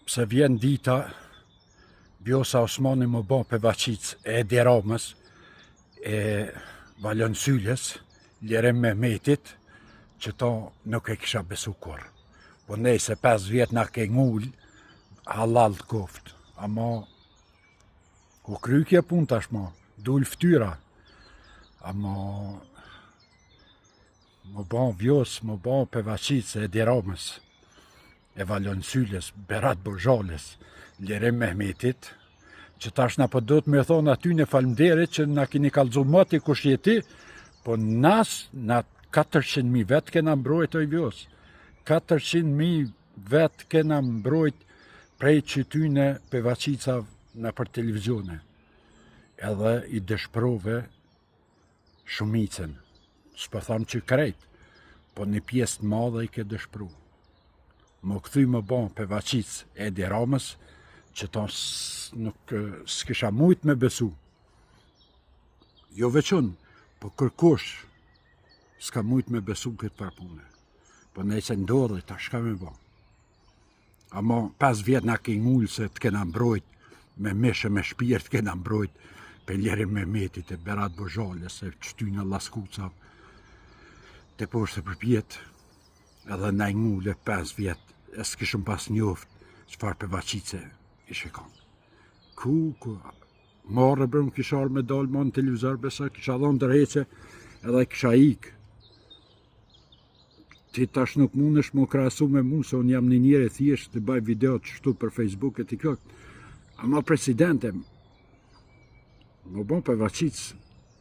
pse vjen dita, Vjosa Osmani më bon për vaqic e Edi Ramës, e Valon Syljes, Ljerim Mehmetit, që ta nuk e kisha besu kur. Po nej se 5 vjet na ke ngull, halal të koft. Ama, ku krykje pun tashma, dul ftyra. Ama, më ban Vjos, më ban për vaqic e Edi Ramës, e Valon Syljes, Berat Borxhales, Ljerim Mehmetit, që tash na po do të me thonë aty në falmderit që na kini kallzu mati kush jeti, po nas na 400.000 vet kena mbrojt oj Vjos. 400.000 vet kena mbrojt prej qytyne për vaqica në për televizione. Edhe i dëshprove shumicën. S'po tham që krejt, po një pjesë të madhe i ke dëshpru. Më këthy më bon për vaqic e Edi Ramës, që ta nuk s'kisha mujt me besu. Jo veçun, po kërkush s'ka mujt me besu këtë parpune. Po nejse ndodhe, ta shka me bon. Ama 5 vjet na ke ngullë se të kena mbrojt, me mishë me shpirt kena mbrojt, për Ljerim Mehmetit e Berat Borxhales, e qytyna Laskuca, të poshtë për pjetë, edhe na ngullë 5 vjet, e s'kishëm pas njoft, qëfar për vaqice ishe kanë. Ku, marrë brëm kisha arë me dalë ma në televizor, besa kisha dhonë dërheqe, edhe kisha ikë. Ti tash nuk mundesh më krahasu me mu, se unë jam një njeri thjesht të baj video të shtu për Facebook e TikTok. Ama presidente, më bon për vaqic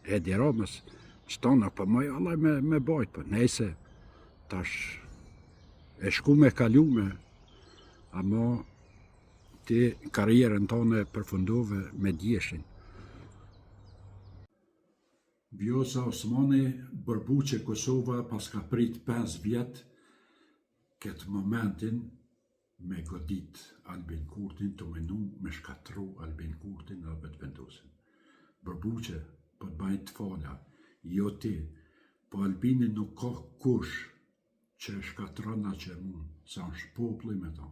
Edi Ramës, që ta nuk për mëj allaj me bajt, për nejse, tash e shku me kalume, ama ti karierën tonë e përfundove me djeshin. Vjosa Osmani bërbuqe Kosova pas ka prit 5 vjet këtë momentin me godit Albin Kurtin, të menu me shkatru Albin Kurtin dhe vetë vendosin. Bërbuqe, po të bajt të fala, jo ti, po Albini nuk ka kush që shkatrona që mund, sa është populli me ta.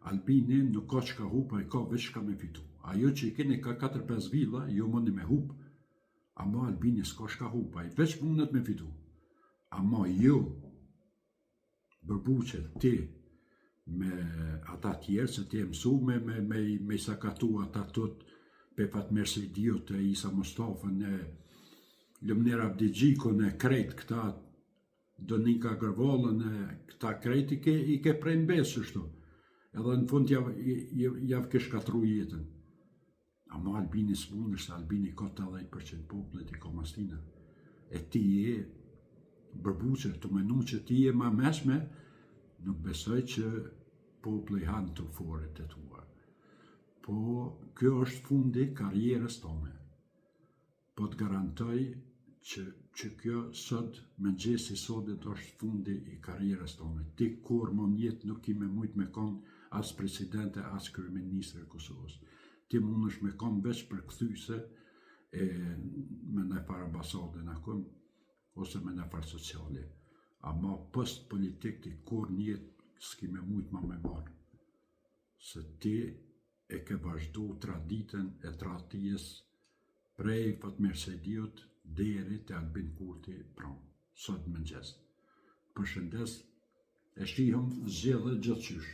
Albini nuk ka që ka hupa, i ka veç ka me fitu. Ajo që i keni ka 4-5 villa, jo mundi me hup, ama Albini s'ka shka hupa, i veç mundet me fitu. Ama jo, Bërbuqe, ti, me ata tjerë, se ti e mësu me sakatu ata tët, pe Fatmir Sejdiut, e Isa Mustafën, e Lumner Abdigjikun, e krejt këta, Donika Gërvallën, e këta krejt i ke prej në besë shtu. Edhe në fund javë ke shkatru jetën. Ama Albini s'mund është, Albini ka 80% popullit i ka mastina. E ti je Bërbuqe, të menu që ti je ma meshme, nuk besoj që populli hanë të foret e tua. Po, kjo është fundi karierës tone. Po të garantoj që kjo sot, me gjesi sotit është fundi i karierës tone. Ti kur më njetë nuk i me mujt me konë as presidente, as kryeministre e Kosovës. Ti mund është me konë veç për këthyse me në farë ambasade në kun, ose me në farë sociale. Ama post politik ti kur njetë s'ki me mujt ma me marë. Se ti e ke vazhdu traditën e tradhtijes prej Fatmir Sejdiut deri te Albin Kurti pranë, sot mëngjes. Përshëndes, e shihëm zgjedhje gjithçysh.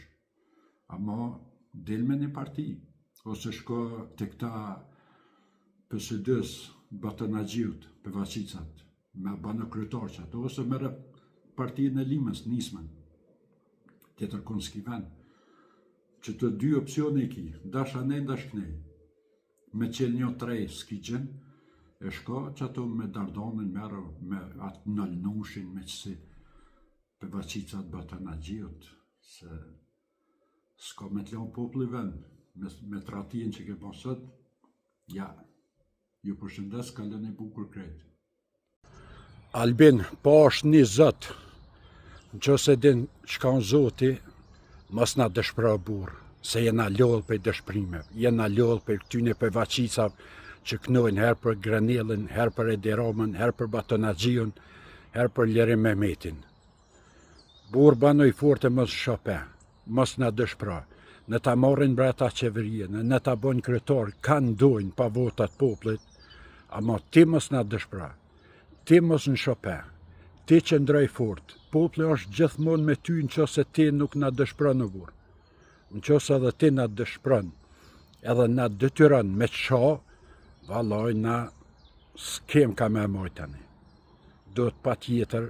Ama del me një parti, ose shko te këta PSD-s, Batanagjiut, për vaqicat, me banë kryetarqat, ose mere partinë e Limës, Nismën, tjetër kun s'ki ven. Që të 2 opcione i ki, dash anej, dash knej. Me qenë një 3 s'ki gjen, e shko që ato me Dardanën, me atë nëllnushin, me qësi për vaqicat Batanagjiut, se s'ka me t'lon populli vend, me tratien që ke pasët, ja, ju përshëndes, kalën e bukur krejt. Albin, po është një zët, në që se din qka në zoti, mos na dëshpëra burë, se jena lodhë për dëshprime, jena lodhë për këtyne për vaqicav që knojnë her për Granellin, her për Edi Ramën, her për Batanagjiun, her për Ljerim Mehmetin. Burë banoj forte mos shope, mos na dëshpra. Në ta marrin brata qeveria, në ta bojnë kryetar, kanë dojnë pa votat poplit, ama ti mos na dëshpra. Ti mos në Chopin. Ti që ndroj fort. Popli është gjithmonë me ty nëse ti nuk na dëshpron në burr. Nëse edhe ti na dëshpron, edhe na detyron me qa, vallaj na s'kem ka me moj tani. Do të pa tjetër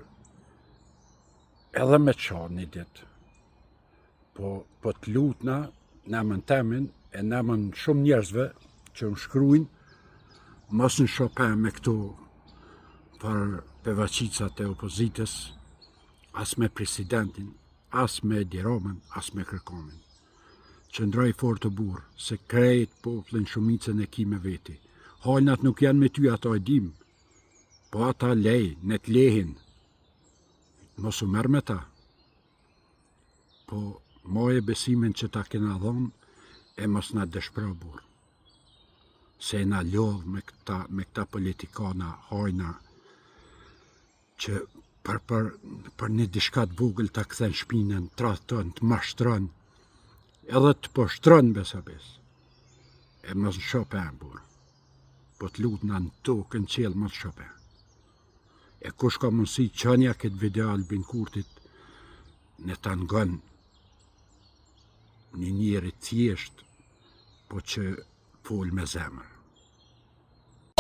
edhe me qa një ditë. Po të lutna, nëmën temin, e nëmën shumë njerëzve që më shkrujnë, mos në Chopin me këto për pevaqicat e opozitës, as me presidentin, as me Edi Ramën, as me Kërkonin. Qëndroj fort të burë, se krejt poplin shumicën e ki me veti. Hajnat nuk janë me ty, ata e dim, po ata lej, ne të lehin. Mos u merr me ta. Po moje besimin që ta kena dhonë, e mos na dëshpëro burë. Se na lodh me këta politikana hajna, që për një dishkat vogël ta kthen shpinën, tradhton, të mashtron, edhe të poshtron besabes. E mos në Chopin, burë. Po të lutna në tokë, në qelë, mos Chopin. E kush ka mundësi qënja këtë video Albin Kurtit, në të ngon një njeri thjesht, po që fol me zemër.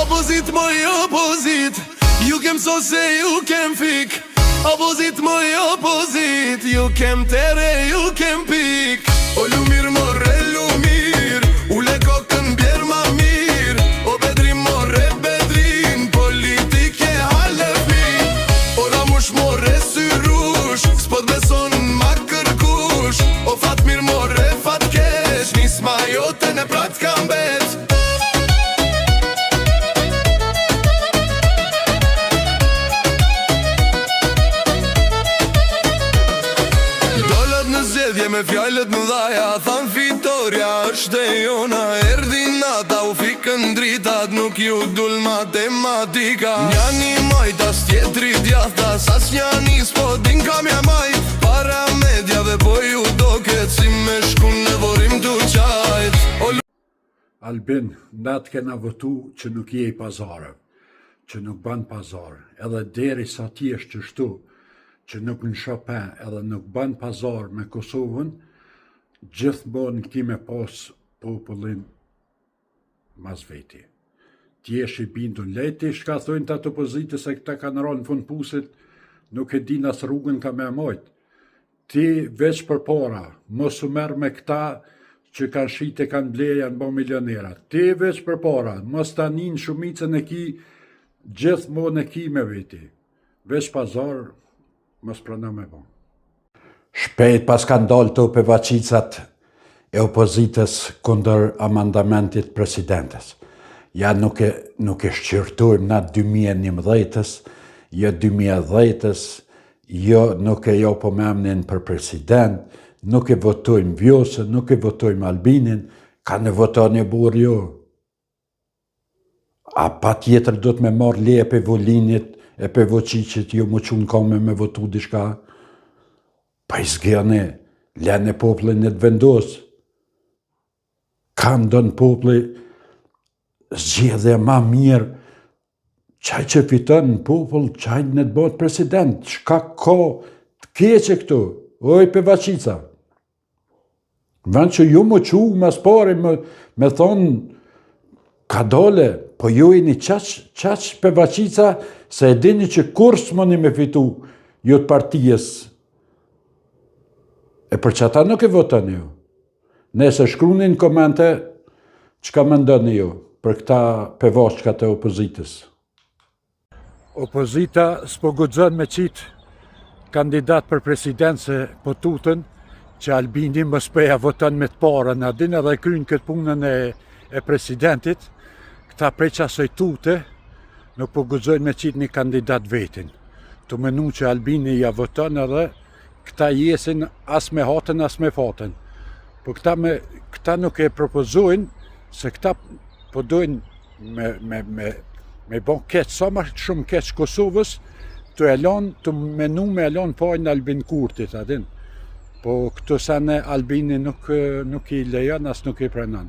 Opozit, moj opozit, ju kem so se ju kem fik. Opozit, moj opozit, ju kem tere, ju kem pik. O lumir, more lumir, ule kokën bjerë ma mirë. O bedrim, more bedrin, politike halefin. O ramush, more syrush, s'pot beson ma kërkush. O Fatmir, more fatkesh, nisma jote në prat kam bet. Me fjallet më dhaja, than fitoria është e jona. Erdi nata, u fikën dritat, nuk ju dul matematika. Njani majtas, tjetri djathtas, as njani s'po din kam ja majt. Para medjave po ju doket, si me shkun në vorim të qajt. Albin, natë kena votu që nuk je i pazarë, që nuk ban pazarë, edhe deri sa ti është që shtu, që nuk në Chopin edhe nuk ban pazar me Kosovën, gjithmonë këti me pas popullin mas veti. Ti esh i bindun leti, shka thojnë të atë opozitës e këta kanë ronë në fund pusit, nuk e din as rrugën ka me mojt. Ti veç për para, mos u merr me këta që kanë shite, kanë bleja, janë bo milionera. Ti veç për para, mos ta nin shumicën e ki, gjithmonë e ki me veti. Veç pazar, mos prana me bon. Shpejt pas kanë dalë të pevaqicat e opozitës kundër amandamentit presidentes. Ja nuk e shqyrtojmë na 2011-ës, jo 2010-ës, jo nuk e jo po me emnin për president, nuk e votojmë Vjosën, nuk e votojmë Albinin, ka në votoni burë jo. A pa tjetër do të me marrë leje pe Volinit, e pe Voqiqit, jo mu qunë kame me votu dishka. Pa i zgjene, lene poplin e të vendosë. Kam dënë popli zgjedhje ma mirë, qaj që fiton në popull, qaj në të bëtë president, shka ka të keqe këtu, oj pevaqica. Vënd që ju mu qu mas pari me thonë, ka dole, po ju i një qaq pevaqica, se e dini që kur s'moni me fitu ju të partijes. E për që ata nuk e votoni ju. Nëse shkruni në komente, që ka mendoni ju për këta pevashka të opozitës? Opozita s'po guxon me qitë kandidat për president se po tutën që Albini mos pëja voton me të parën, a din edhe krynë këtë punën e presidentit, këta prej qasoj tute, nuk po guxojnë me qitë një kandidat vetin. Të menu që Albini ja voton edhe këta jesin as me hatën, as me fatën. Po këta nuk e propozojnë, se këta po dojnë me bon keq, sa ma shumë keq Kosovës, të menu me elon fajnë Albin Kurtit, adin. Po këtu sene Albini nuk i lejon, as nuk i pranon.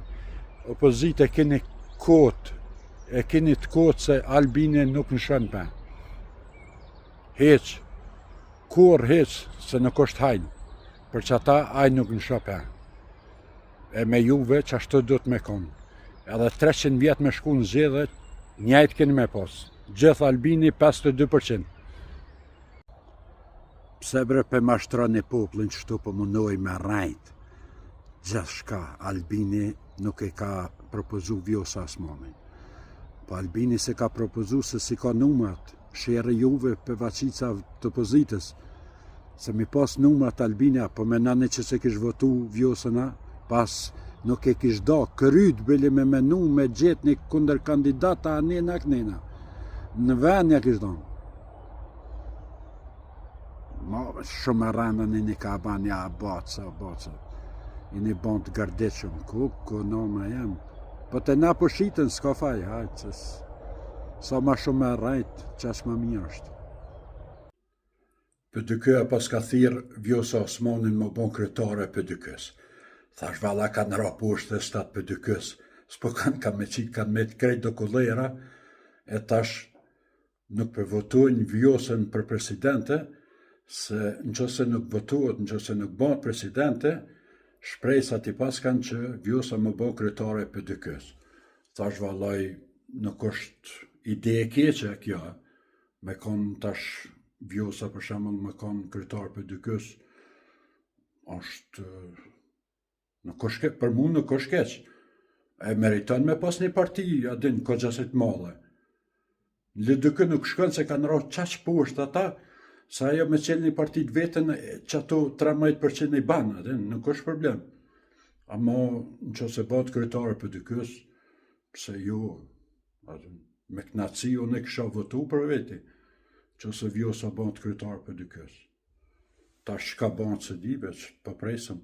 Opozita e keni të kotë se Albini nuk nëshën për. Heq, kur heq, se nuk është hajnë, për që ata ajnë nuk nëshën për. E me juve që ashtu do të me konë. Edhe 300 vjetë me shku në zjedhe, njajtë keni me posë. Gjithë Albini 52%. Pse bre për mashtroni poplin qështu për mundoj me rajt. Gjithë shka, Albini nuk e ka propozu Vjosa Osmanin. Po Albini se ka propozu se si ka numrat, shere juve për vacica të opozitës. Se mi pas numrat Albini, po me nani që se kish votu Vjosëna, pas nuk e kish da, këryt bëli me menu me gjetë një kunder kandidata anena kënena. Në venja kish da. Ma shumë rëndën i një ka ban ja baca. I një ban të gardeqëm, ku noma jem. Po të na po shiten, s'ka faj, hajtë, sa ma shumë e rajtë, qas ma mirë është. Për dykëja pas ka thirë Vjosa Osmanin më bon kryetare për dykës. Thash vala kanë raposhtë dhe statë për dykës, s'po kanë me qitë, kanë me të krejt do kullera, e tash nuk për votojnë Vjosën për presidente, se në qëse nuk votuat, në qëse nuk bënë presidente, shpresat i pas kanë që Vjosa më bënë kryetare për dykës. Thash valaj, nuk është ide e keqe kjo, me konë tash Vjosa për shembull me konë kryetare për dykës, është, nuk është keq, për mu nuk është keq. E meriton me pas një parti, adin, kogjasit madhe. Në LDK nuk shkon se kanë rrë qaq poshtë ata, sa ajo me qenë një partit vetën që ato 13% i banë, nuk është problem. Amo në që se bat kryetare për dykës, pse jo, me knaci unë e kësha votu për veti, që se Vjosa bat kryetare për dykës. Ta shka banë se di, veç, për presëm.